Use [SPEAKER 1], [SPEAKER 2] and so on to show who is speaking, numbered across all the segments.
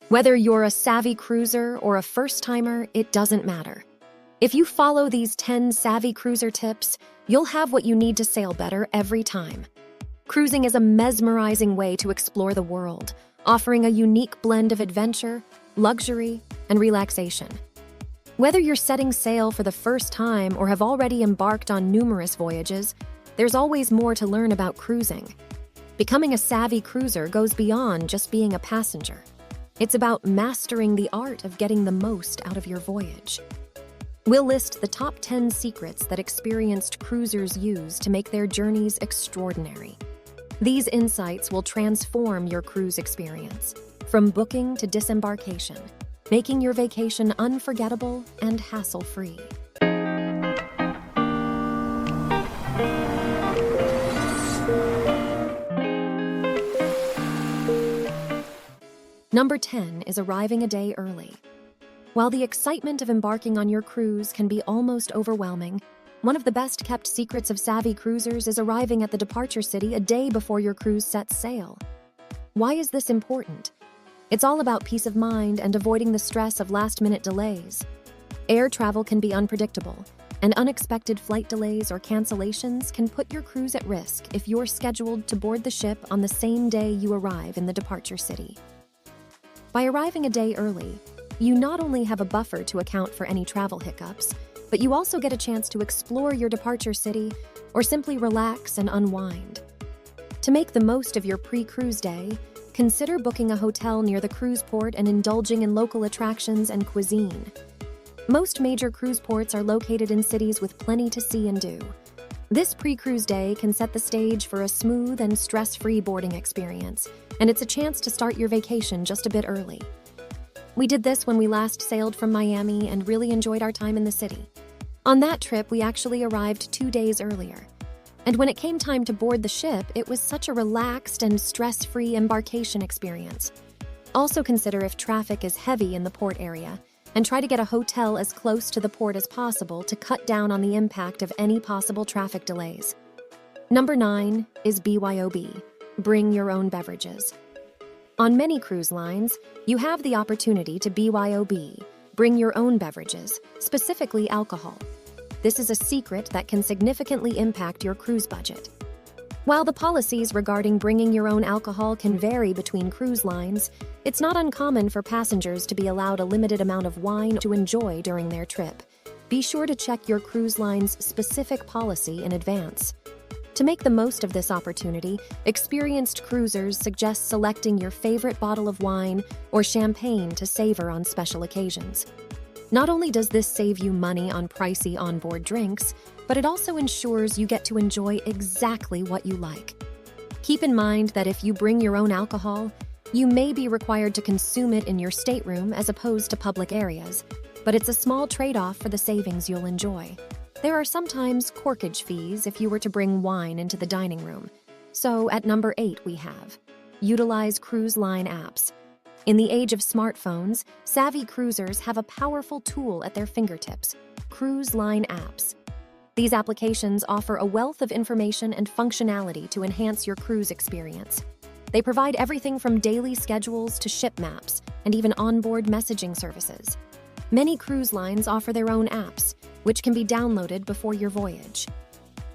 [SPEAKER 1] Whether you're a savvy cruiser or a first-timer, it doesn't matter. If you follow these 10 savvy cruiser tips, you'll have what you need to sail better every time. Cruising is a mesmerizing way to explore the world, offering a unique blend of adventure, luxury, and relaxation. Whether you're setting sail for the first time or have already embarked on numerous voyages, there's always more to learn about cruising. Becoming a savvy cruiser goes beyond just being a passenger. It's about mastering the art of getting the most out of your voyage. We'll list the top 10 secrets that experienced cruisers use to make their journeys extraordinary. These insights will transform your cruise experience, from booking to disembarkation, making your vacation unforgettable and hassle-free. Number 10 is arriving a day early. While the excitement of embarking on your cruise can be almost overwhelming, one of the best-kept secrets of savvy cruisers is arriving at the departure city a day before your cruise sets sail. Why is this important? It's all about peace of mind and avoiding the stress of last-minute delays. Air travel can be unpredictable, and unexpected flight delays or cancellations can put your cruise at risk if you're scheduled to board the ship on the same day you arrive in the departure city. By arriving a day early, you not only have a buffer to account for any travel hiccups, but you also get a chance to explore your departure city or simply relax and unwind. To make the most of your pre-cruise day, consider booking a hotel near the cruise port and indulging in local attractions and cuisine. Most major cruise ports are located in cities with plenty to see and do. This pre-cruise day can set the stage for a smooth and stress-free boarding experience, and it's a chance to start your vacation just a bit early. We did this when we last sailed from Miami and really enjoyed our time in the city. On that trip, we actually arrived 2 days earlier. And when it came time to board the ship, it was such a relaxed and stress-free embarkation experience. Also consider if traffic is heavy in the port area, and try to get a hotel as close to the port as possible to cut down on the impact of any possible traffic delays. Number 9 is BYOB, bring your own beverages. On many cruise lines, you have the opportunity to BYOB, bring your own beverages, specifically alcohol. This is a secret that can significantly impact your cruise budget. While the policies regarding bringing your own alcohol can vary between cruise lines, it's not uncommon for passengers to be allowed a limited amount of wine to enjoy during their trip. Be sure to check your cruise line's specific policy in advance. To make the most of this opportunity, experienced cruisers suggest selecting your favorite bottle of wine or champagne to savor on special occasions. Not only does this save you money on pricey onboard drinks, but it also ensures you get to enjoy exactly what you like. Keep in mind that if you bring your own alcohol, you may be required to consume it in your stateroom as opposed to public areas, but it's a small trade-off for the savings you'll enjoy. There are sometimes corkage fees if you were to bring wine into the dining room. So at number 8 we have, utilize cruise line apps. In the age of smartphones, savvy cruisers have a powerful tool at their fingertips, cruise line apps. These applications offer a wealth of information and functionality to enhance your cruise experience. They provide everything from daily schedules to ship maps and even onboard messaging services. Many cruise lines offer their own apps, which can be downloaded before your voyage.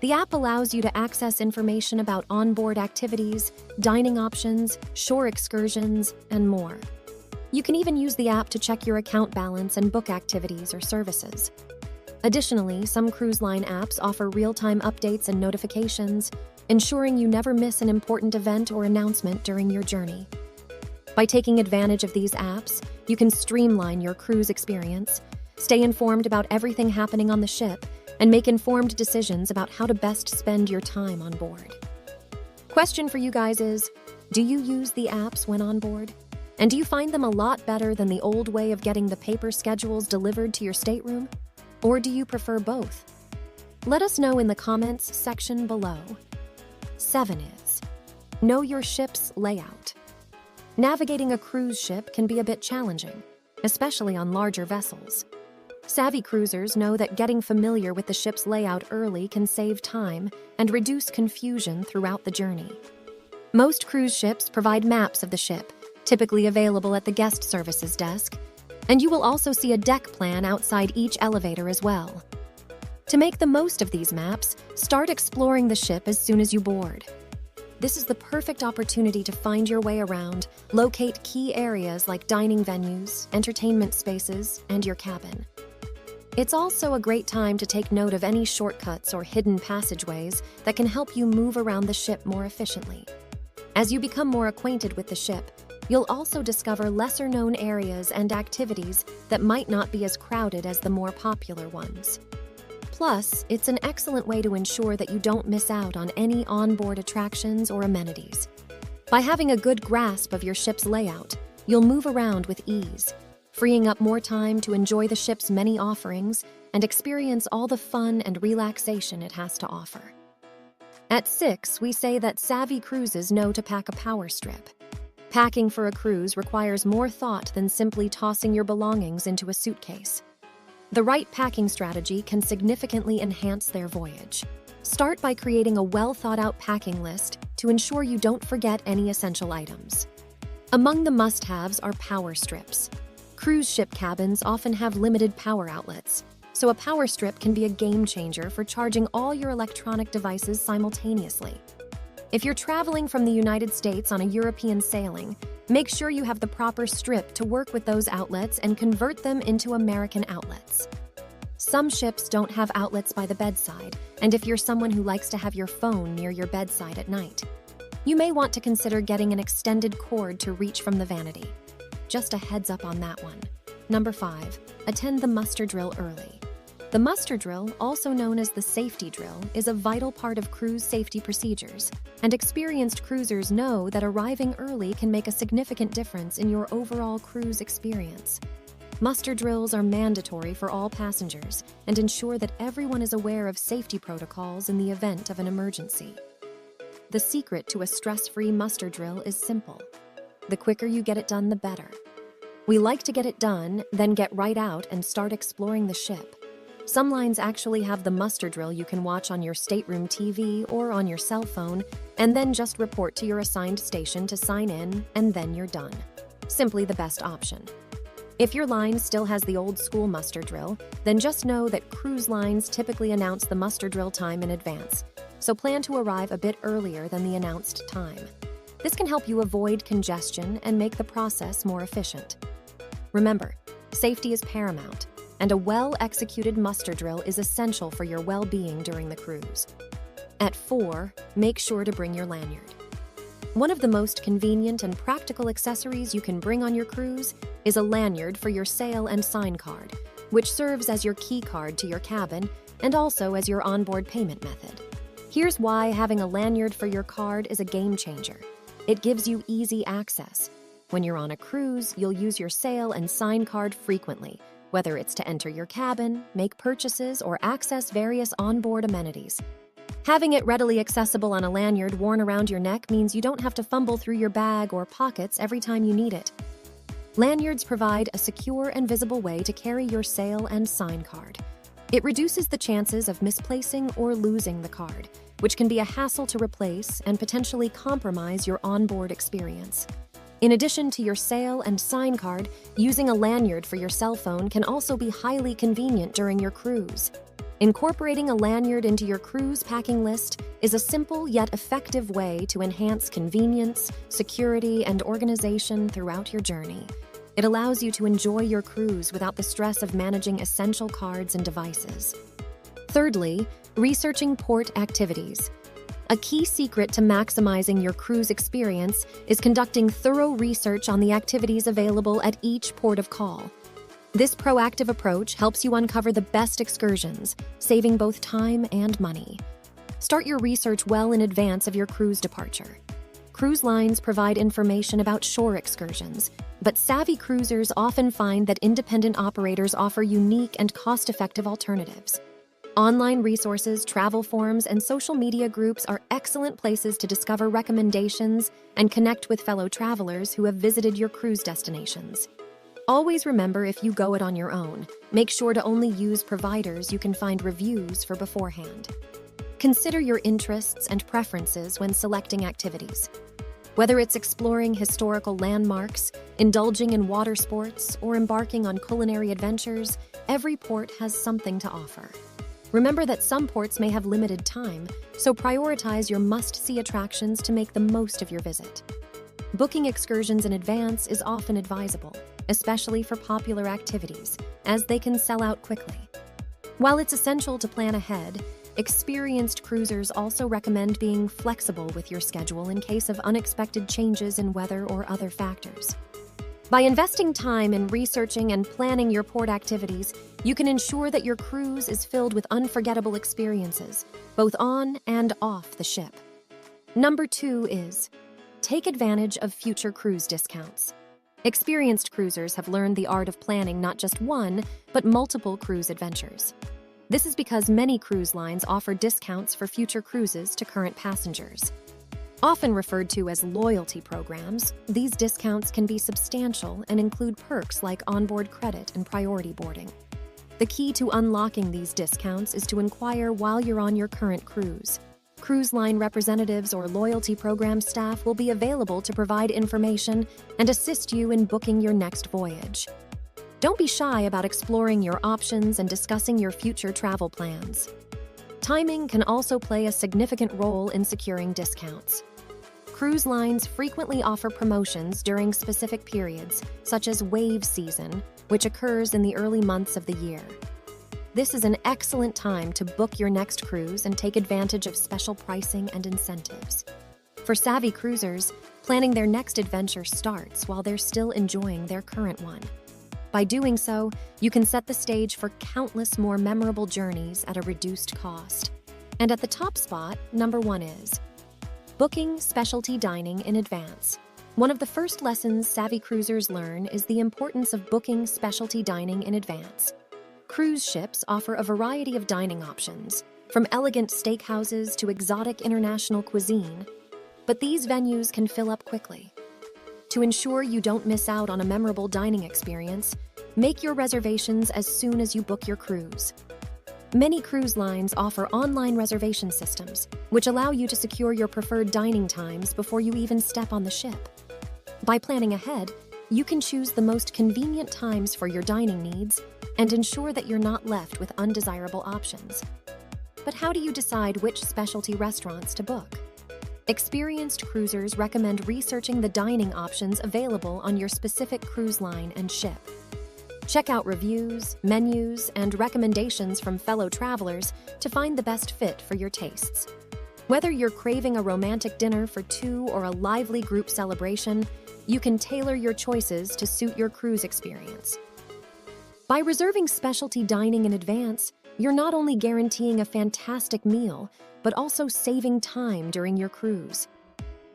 [SPEAKER 1] The app allows you to access information about onboard activities, dining options, shore excursions, and more. You can even use the app to check your account balance and book activities or services. Additionally, some cruise line apps offer real-time updates and notifications, ensuring you never miss an important event or announcement during your journey. By taking advantage of these apps, you can streamline your cruise experience, stay informed about everything happening on the ship, and make informed decisions about how to best spend your time on board. Question for you guys is, do you use the apps when on board? And do you find them a lot better than the old way of getting the paper schedules delivered to your stateroom? Or do you prefer both? Let us know in the comments section below. 7 is, know your ship's layout. Navigating a cruise ship can be a bit challenging, especially on larger vessels. Savvy cruisers know that getting familiar with the ship's layout early can save time and reduce confusion throughout the journey. Most cruise ships provide maps of the ship, typically available at the guest services desk, and you will also see a deck plan outside each elevator as well. To make the most of these maps, start exploring the ship as soon as you board. This is the perfect opportunity to find your way around, locate key areas like dining venues, entertainment spaces, and your cabin. It's also a great time to take note of any shortcuts or hidden passageways that can help you move around the ship more efficiently. As you become more acquainted with the ship, you'll also discover lesser-known areas and activities that might not be as crowded as the more popular ones. Plus, it's an excellent way to ensure that you don't miss out on any onboard attractions or amenities. By having a good grasp of your ship's layout, you'll move around with ease, freeing up more time to enjoy the ship's many offerings and experience all the fun and relaxation it has to offer. At 6, we say that savvy cruises know to pack a power strip. Packing for a cruise requires more thought than simply tossing your belongings into a suitcase. The right packing strategy can significantly enhance their voyage. Start by creating a well-thought-out packing list to ensure you don't forget any essential items. Among the must-haves are power strips. Cruise ship cabins often have limited power outlets, so a power strip can be a game-changer for charging all your electronic devices simultaneously. If you're traveling from the United States on a European sailing, make sure you have the proper strip to work with those outlets and convert them into American outlets. Some ships don't have outlets by the bedside, and if you're someone who likes to have your phone near your bedside at night, you may want to consider getting an extended cord to reach from the vanity. Just a heads up on that one. Number 5, attend the muster drill early. The muster drill, also known as the safety drill, is a vital part of cruise safety procedures, and experienced cruisers know that arriving early can make a significant difference in your overall cruise experience. Muster drills are mandatory for all passengers and ensure that everyone is aware of safety protocols in the event of an emergency. The secret to a stress-free muster drill is simple. The quicker you get it done, the better. We like to get it done, then get right out and start exploring the ship. Some lines actually have the muster drill you can watch on your stateroom TV or on your cell phone, and then just report to your assigned station to sign in, and then you're done. Simply the best option. If your line still has the old school muster drill, then just know that cruise lines typically announce the muster drill time in advance, so plan to arrive a bit earlier than the announced time. This can help you avoid congestion and make the process more efficient. Remember, safety is paramount, and a well-executed muster drill is essential for your well-being during the cruise. At 4, make sure to bring your lanyard. One of the most convenient and practical accessories you can bring on your cruise is a lanyard for your sail and sign card, which serves as your key card to your cabin and also as your onboard payment method. Here's why having a lanyard for your card is a game changer. It gives you easy access. When you're on a cruise, you'll use your sail and sign card frequently, whether it's to enter your cabin, make purchases, or access various onboard amenities. Having it readily accessible on a lanyard worn around your neck means you don't have to fumble through your bag or pockets every time you need it. Lanyards provide a secure and visible way to carry your sail and sign card. It reduces the chances of misplacing or losing the card, which can be a hassle to replace and potentially compromise your onboard experience. In addition to your sail and sign card, using a lanyard for your cell phone can also be highly convenient during your cruise. Incorporating a lanyard into your cruise packing list is a simple yet effective way to enhance convenience, security, and organization throughout your journey. It allows you to enjoy your cruise without the stress of managing essential cards and devices. Thirdly, researching port activities. A key secret to maximizing your cruise experience is conducting thorough research on the activities available at each port of call. This proactive approach helps you uncover the best excursions, saving both time and money. Start your research well in advance of your cruise departure. Cruise lines provide information about shore excursions, but savvy cruisers often find that independent operators offer unique and cost-effective alternatives. Online resources, travel forums, and social media groups are excellent places to discover recommendations and connect with fellow travelers who have visited your cruise destinations. Always remember, if you go it on your own, make sure to only use providers you can find reviews for beforehand. Consider your interests and preferences when selecting activities. Whether it's exploring historical landmarks, indulging in water sports, or embarking on culinary adventures, every port has something to offer. Remember that some ports may have limited time, so prioritize your must-see attractions to make the most of your visit. Booking excursions in advance is often advisable, especially for popular activities, as they can sell out quickly. While it's essential to plan ahead, experienced cruisers also recommend being flexible with your schedule in case of unexpected changes in weather or other factors. By investing time in researching and planning your port activities, you can ensure that your cruise is filled with unforgettable experiences, both on and off the ship. Number 2 is take advantage of future cruise discounts. Experienced cruisers have learned the art of planning not just one, but multiple cruise adventures. This is because many cruise lines offer discounts for future cruises to current passengers. Often referred to as loyalty programs, these discounts can be substantial and include perks like onboard credit and priority boarding. The key to unlocking these discounts is to inquire while you're on your current cruise. Cruise line representatives or loyalty program staff will be available to provide information and assist you in booking your next voyage. Don't be shy about exploring your options and discussing your future travel plans. Timing can also play a significant role in securing discounts. Cruise lines frequently offer promotions during specific periods, such as wave season, which occurs in the early months of the year. This is an excellent time to book your next cruise and take advantage of special pricing and incentives. For savvy cruisers, planning their next adventure starts while they're still enjoying their current one. By doing so, you can set the stage for countless more memorable journeys at a reduced cost. And at the top spot, number 1 is booking specialty dining in advance. One of the first lessons savvy cruisers learn is the importance of booking specialty dining in advance. Cruise ships offer a variety of dining options, from elegant steakhouses to exotic international cuisine, but these venues can fill up quickly. To ensure you don't miss out on a memorable dining experience, make your reservations as soon as you book your cruise. Many cruise lines offer online reservation systems, which allow you to secure your preferred dining times before you even step on the ship. By planning ahead, you can choose the most convenient times for your dining needs and ensure that you're not left with undesirable options. But how do you decide which specialty restaurants to book? Experienced cruisers recommend researching the dining options available on your specific cruise line and ship. Check out reviews, menus, and recommendations from fellow travelers to find the best fit for your tastes. Whether you're craving a romantic dinner for 2 or a lively group celebration, you can tailor your choices to suit your cruise experience. By reserving specialty dining in advance, you're not only guaranteeing a fantastic meal, but also saving time during your cruise.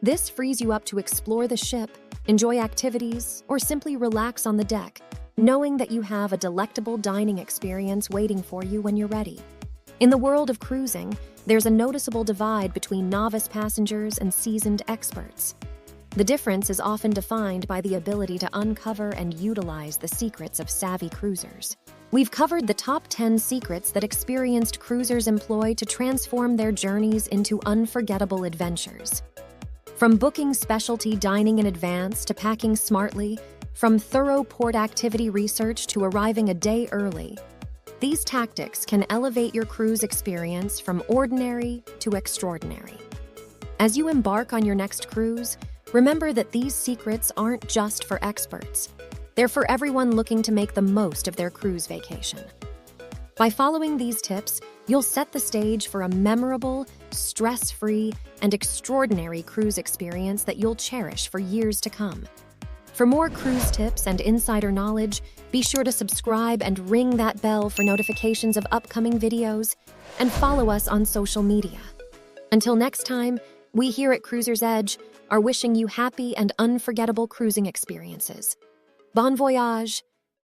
[SPEAKER 1] This frees you up to explore the ship, enjoy activities, or simply relax on the deck, knowing that you have a delectable dining experience waiting for you when you're ready. In the world of cruising, there's a noticeable divide between novice passengers and seasoned experts. The difference is often defined by the ability to uncover and utilize the secrets of savvy cruisers. We've covered the top 10 secrets that experienced cruisers employ to transform their journeys into unforgettable adventures. From booking specialty dining in advance to packing smartly, from thorough port activity research to arriving a day early, these tactics can elevate your cruise experience from ordinary to extraordinary. As you embark on your next cruise, remember that these secrets aren't just for experts. They're for everyone looking to make the most of their cruise vacation. By following these tips, you'll set the stage for a memorable, stress-free, and extraordinary cruise experience that you'll cherish for years to come. For more cruise tips and insider knowledge, be sure to subscribe and ring that bell for notifications of upcoming videos, and follow us on social media. Until next time, we here at Cruiser's Edge are wishing you happy and unforgettable cruising experiences. Bon voyage!